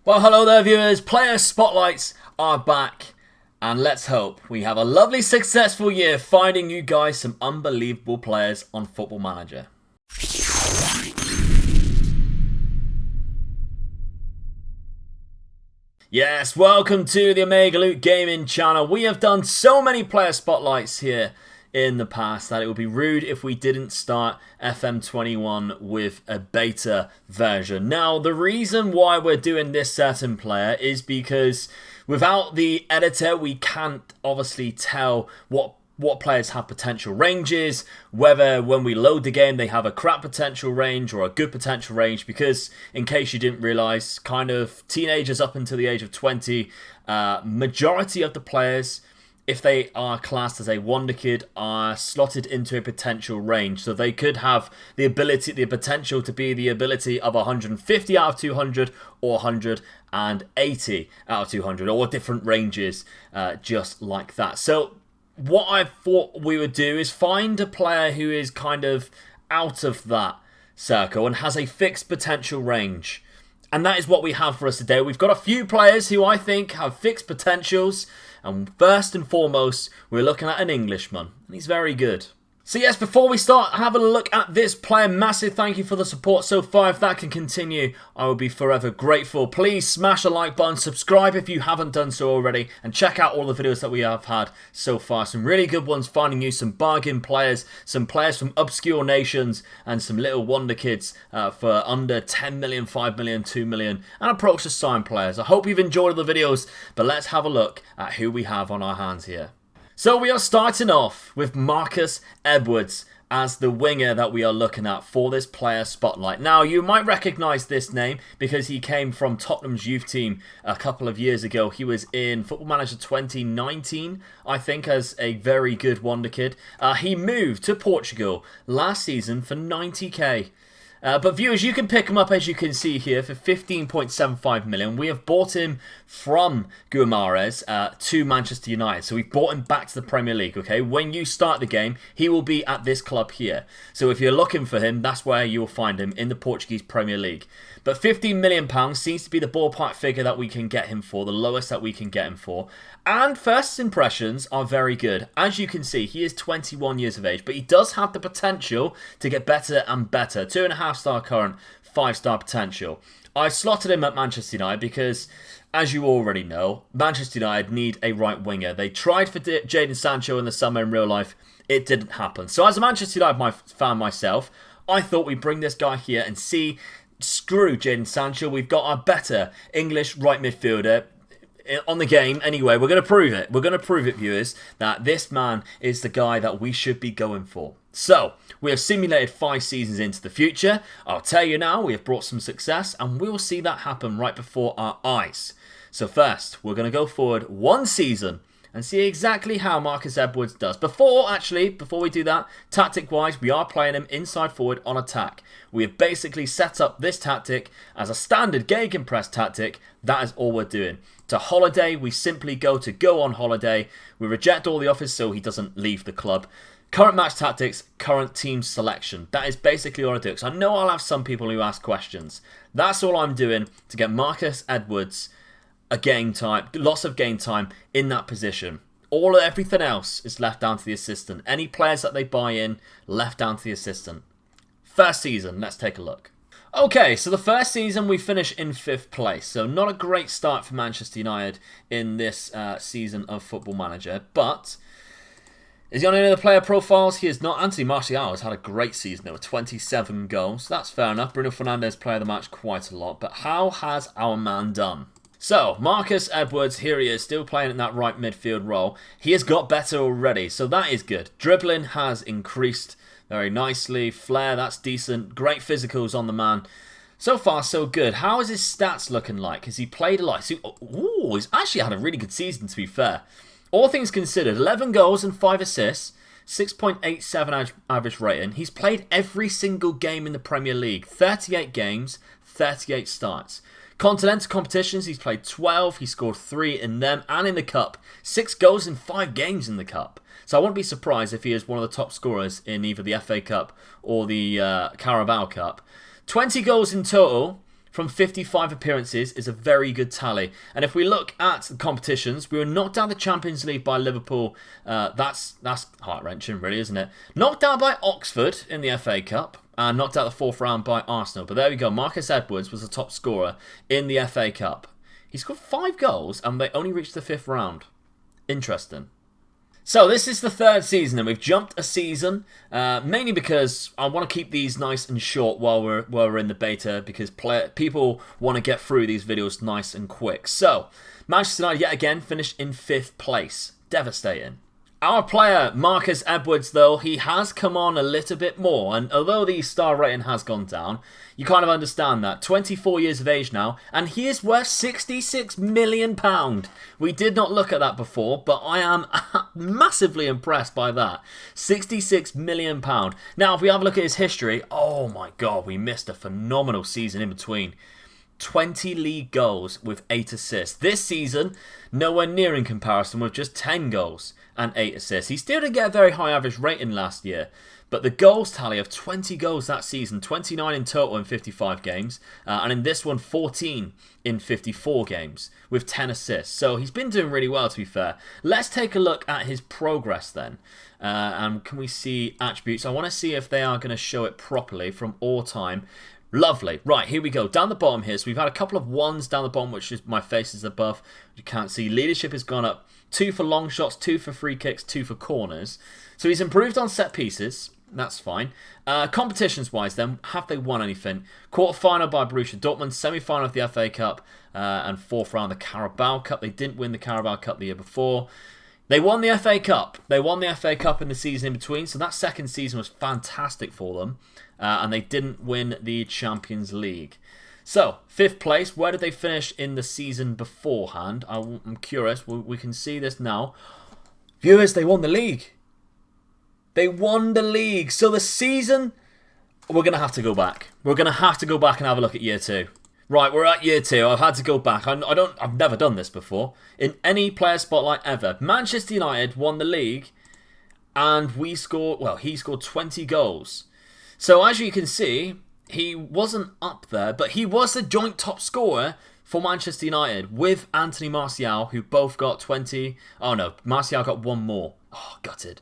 Well, hello there viewers, Player Spotlights are back and let's hope we have a lovely successful year finding you guys some unbelievable players on Football Manager. Yes, welcome to the Omega Loot Gaming channel. We have done so many Player Spotlights here in the past that it would be rude if we didn't start FM21 with a beta version. Now, the reason why we're doing this certain player is because without the editor, we can't obviously tell what players have potential ranges, whether when we load the game they have a crap potential range or a good potential range, because in case you didn't realize, kind of teenagers up until the age of 20, majority of the players, if they are classed as a Wonderkid, are slotted into a potential range. So they could have the potential to be the ability of 150 out of 200 or 180 out of 200 or different ranges just like that. So what I thought we would do is find a player who is kind of out of that circle and has a fixed potential range. And that is what we have for us today. We've got a few players who I think have fixed potentials. And first and foremost, we're looking at an Englishman. And he's very good. So yes, before we start having a look at this player, massive thank you for the support so far. If that can continue, I will be forever grateful. Please smash the like button, subscribe if you haven't done so already, and check out all the videos that we have had so far. Some really good ones finding you some bargain players, some players from obscure nations, and some little wonder kids for under 10 million, 5 million, 2 million, and approach the sign players. I hope you've enjoyed the videos, but let's have a look at who we have on our hands here. So we are starting off with Marcus Edwards as the winger that we are looking at for this player spotlight. Now, you might recognise this name because he came from Tottenham's youth team a couple of years ago. He was in Football Manager 2019, I think, as a very good wonder kid. He moved to Portugal last season for 90k. But viewers, you can pick him up, as you can see here, for 15.75 million. We have bought him from Guimarães to Manchester United. So we bought him back to the Premier League, okay? When you start the game, he will be at this club here. So if you're looking for him, that's where you will find him, in the Portuguese Premier League. But £15 million seems to be the ballpark figure that we can get him for, the lowest that we can get him for. And first impressions are very good. As you can see, he is 21 years of age, but he does have the potential to get better and better. 2.5-star current, 5-star potential. I slotted him at Manchester United because, as you already know, Manchester United need a right winger. They tried for Jadon Sancho in the summer in real life. It didn't happen. So as a Manchester United fan myself, I thought we'd bring this guy here and see, screw Jadon Sancho, we've got our better English right midfielder on the game. Anyway, we're going to prove it. We're going to prove it, viewers, that this man is the guy that we should be going for. So, we have simulated 5 seasons into the future. I'll tell you now, we have brought some success, and we'll see that happen right before our eyes. So first, we're going to go forward 1 season and see exactly how Marcus Edwards does. Before we do that, tactic-wise, we are playing him inside forward on attack. We have basically set up this tactic as a standard gegenpress tactic. That is all we're doing. To holiday, we simply go on holiday. We reject all the offers so he doesn't leave the club. Current match tactics, current team selection. That is basically all I do. Because I know I'll have some people who ask questions. That's all I'm doing to get Marcus Edwards a game time, lots of game time in that position. Everything else is left down to the assistant. Any players that they buy in, left down to the assistant. First season, let's take a look. Okay, so the first season we finished in 5th place. So not a great start for Manchester United in this season of Football Manager. But is he on any of the player profiles? He is not. Anthony Martial has had a great season. There were 27 goals. That's fair enough. Bruno Fernandes player of the match quite a lot. But how has our man done? So, Marcus Edwards, here he is, still playing in that right midfield role. He has got better already, so that is good. Dribbling has increased very nicely. Flair, that's decent. Great physicals on the man. So far, so good. How is his stats looking like? Has he played a lot? He's actually had a really good season, to be fair. All things considered, 11 goals and 5 assists. 6.87 average rating. He's played every single game in the Premier League. 38 games, 38 starts. Continental competitions, he's played 12. He scored 3 in them and in the Cup. 6 goals in 5 games in the Cup. So I wouldn't be surprised if he is one of the top scorers in either the FA Cup or the Carabao Cup. 20 goals in total from 55 appearances is a very good tally. And if we look at the competitions, we were knocked out of the Champions League by Liverpool. That's heart-wrenching, really, isn't it? Knocked out by Oxford in the FA Cup. And knocked out the 4th round by Arsenal. But there we go. Marcus Edwards was the top scorer in the FA Cup. He scored 5 goals and they only reached the 5th round. Interesting. So this is the 3rd season and we've jumped a season. Mainly because I want to keep these nice and short while we're in the beta. Because people want to get through these videos nice and quick. So, Manchester United yet again finished in 5th place. Devastating. Our player, Marcus Edwards, though, he has come on a little bit more. And although the star rating has gone down, you kind of understand that. 24 years of age now, and he is worth £66 million. We did not look at that before, but I am massively impressed by that. £66 million. Now, if we have a look at his history, oh my God, we missed a phenomenal season in between. 20 league goals with 8 assists. This season, nowhere near in comparison with just 10 goals and 8 assists. He still didn't get a very high average rating last year, but the goals tally of 20 goals that season, 29 in total in 55 games, and in this one 14 in 54 games with 10 assists. So he's been doing really well, to be fair. Let's take a look at his progress then. And can we see attributes? I want to see if they are going to show it properly from all time. Lovely. Right, here we go. Down the bottom here. So we've had a couple of ones down the bottom, which is my face is above. You can't see. Leadership has gone up. 2 for long shots, 2 for free kicks, 2 for corners. So he's improved on set pieces. That's fine. Competitions-wise then, have they won anything? Quarter-final by Borussia Dortmund, semi-final of the FA Cup, and 4th round of the Carabao Cup. They didn't win the Carabao Cup the year before. They won the FA Cup. They won the FA Cup in the season in between, so that 2nd season was fantastic for them. And they didn't win the Champions League. So, 5th place. Where did they finish in the season beforehand? I'm curious. We can see this now. Viewers, they won the league. They won the league. So the season, we're going to have to go back. We're going to have to go back and have a look at year 2. Right, we're at year 2. I've had to go back. I've never done this before. In any player spotlight ever. Manchester United won the league. And he scored 20 goals. So as you can see, he wasn't up there, but he was the joint top scorer for Manchester United with Anthony Martial, who both got 20. Oh no, Martial got 1 more. Oh, gutted.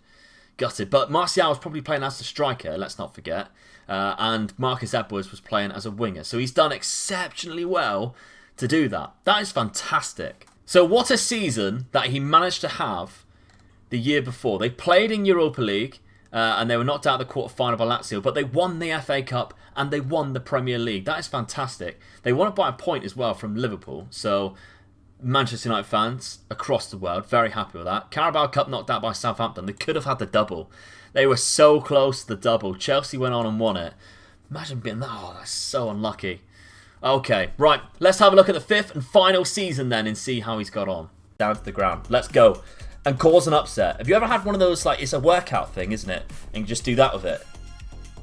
But Martial was probably playing as a striker, let's not forget. And Marcus Edwards was playing as a winger. So he's done exceptionally well to do that. That is fantastic. So what a season that he managed to have the year before. They played in Europa League. And they were knocked out of the quarter-final by Lazio, but they won the FA Cup and they won the Premier League. That is fantastic. They won it by a point as well from Liverpool. So, Manchester United fans across the world, very happy with that. Carabao Cup knocked out by Southampton. They could have had the double. They were so close to the double. Chelsea went on and won it. Imagine being that. Oh, that's so unlucky. Okay, right. Let's have a look at the 5th and final season then and see how he's got on. Down to the ground. Let's go. And cause an upset. Have you ever had one of those, like, it's a workout thing, isn't it? And you just do that with it.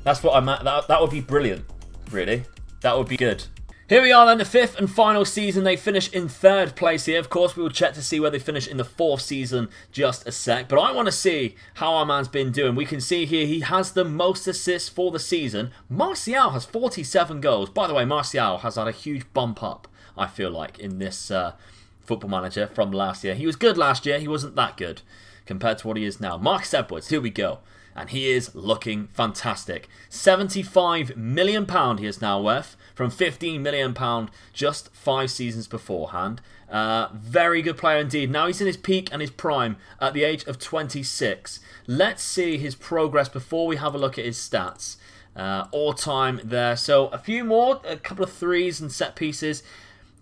That's what I'm at. That would be brilliant, really. That would be good. Here we are then, the 5th and final season. They finish in 3rd place here. Of course, we will check to see where they finish in the 4th season just a sec. But I want to see how our man's been doing. We can see here he has the most assists for the season. Martial has 47 goals. By the way, Martial has had a huge bump up, I feel like, in this Football Manager from last year. He was good last year. He wasn't that good compared to what he is now. Marcus Edwards, here we go. And he is looking fantastic. £75 million he is now worth from £15 million just 5 seasons beforehand. Very good player indeed. Now he's in his peak and his prime at the age of 26. Let's see his progress before we have a look at his stats. All time there. So a few more, a couple of threes and set pieces.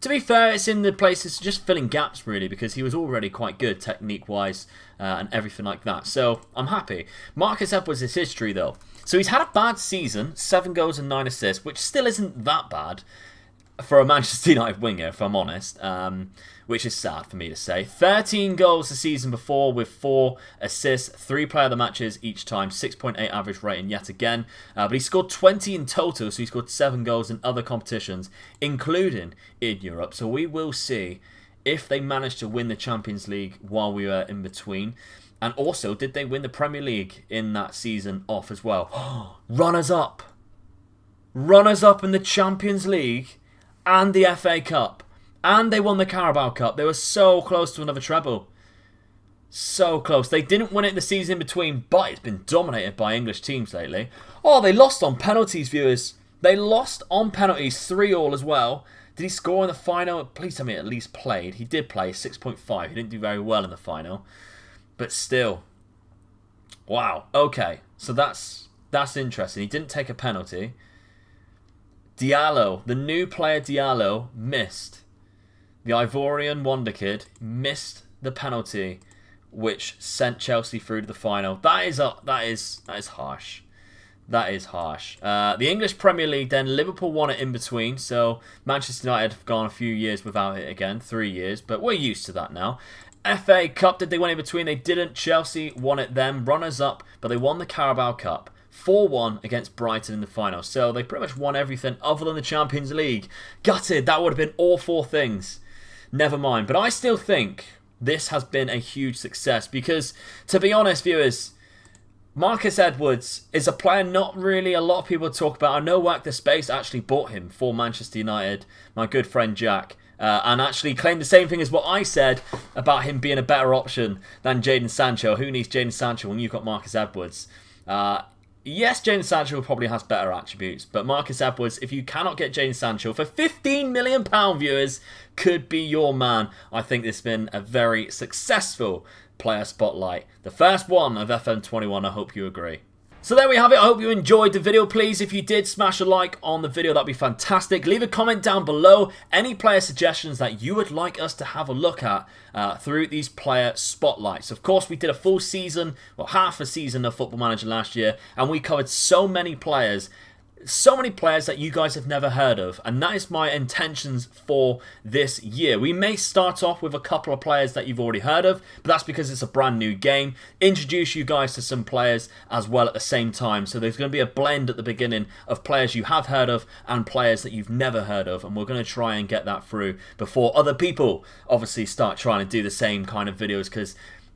To be fair, it's in the places just filling gaps, really, because he was already quite good technique-wise and everything like that. So, I'm happy. Marcus Edwards' history, though. So, he's had a bad season, 7 goals and 9 assists, which still isn't that bad for a Manchester United winger, if I'm honest, which is sad for me to say. 13 goals the season before with 4 assists, 3 player of the matches each time, 6.8 average rating yet again. But he scored 20 in total, so he scored 7 goals in other competitions, including in Europe. So we will see if they managed to win the Champions League while we were in between. And also, did they win the Premier League in that season off as well? Runners up! Runners up in the Champions League and the FA Cup. And they won the Carabao Cup. They were so close to another treble. So close. They didn't win it the season in between, but it's been dominated by English teams lately. Oh, they lost on penalties, viewers. They lost on penalties, 3-3 as well. Did he score in the final? Please tell me he at least played. He did play, 6.5. He didn't do very well in the final. But still. Wow. Okay. So that's interesting. He didn't take a penalty. Diallo, the new player Diallo, missed. The Ivorian Wonderkid missed the penalty, which sent Chelsea through to the final. That is harsh. That is harsh. The English Premier League, then Liverpool won it in between, so Manchester United have gone a few years without it again, 3 years, but we're used to that now. FA Cup, did they win in between? They didn't. Chelsea won it then, runners up, but they won the Carabao Cup. 4-1 against Brighton in the final, so they pretty much won everything other than the Champions League. Gutted, that would have been all 4 things. Never mind, but I still think this has been a huge success because, to be honest, viewers, Marcus Edwards is a player not really a lot of people talk about. I know Work the Space actually bought him for Manchester United, my good friend Jack, and actually claimed the same thing as what I said about him being a better option than Jadon Sancho. Who needs Jadon Sancho when you've got Marcus Edwards? Yes, Jadon Sancho probably has better attributes, but Marcus Edwards, if you cannot get Jadon Sancho for £15 million, viewers, could be your man. I think this has been a very successful player spotlight. The first one of FM21, I hope you agree. So there we have it. I hope you enjoyed the video. Please, if you did, smash a like on the video. That'd be fantastic. Leave a comment down below. Any player suggestions that you would like us to have a look at through these player spotlights. Of course, we did a full season, well, half a season of Football Manager last year, and we covered so many players that you guys have never heard of, and that is my intentions for this year. We may start off with a couple of players that you've already heard of, but that's because it's a brand new game. Introduce you guys to some players as well at the same time, so there's going to be a blend at the beginning of players you have heard of and players that you've never heard of, and we're going to try and get that through before other people obviously start trying to do the same kind of videos, because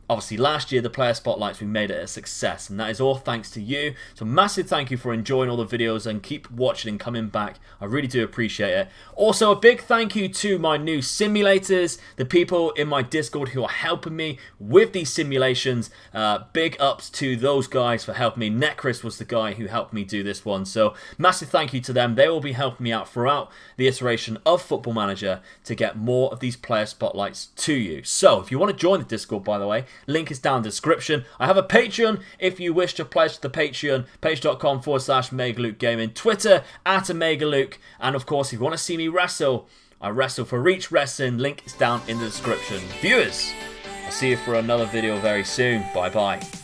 obviously, last year, the player spotlights, we made it a success, and that is all thanks to you. So massive thank you for enjoying all the videos and keep watching and coming back. I really do appreciate it. Also, a big thank you to my new simulators, the people in my Discord who are helping me with these simulations. Big ups to those guys for helping me. Necris was the guy who helped me do this one, so massive thank you to them. They will be helping me out throughout the iteration of Football Manager to get more of these player spotlights to you. So, if you want to join the Discord, by the way, link is down in the description. I have a Patreon if you wish to pledge to the Patreon, page.com/OmegaLuke Gaming, Twitter @OmegaLuke, and of course, if you want to see me wrestle, I wrestle for Reach Wrestling, link is down in the description. Viewers, I'll see you for another video very soon. Bye bye.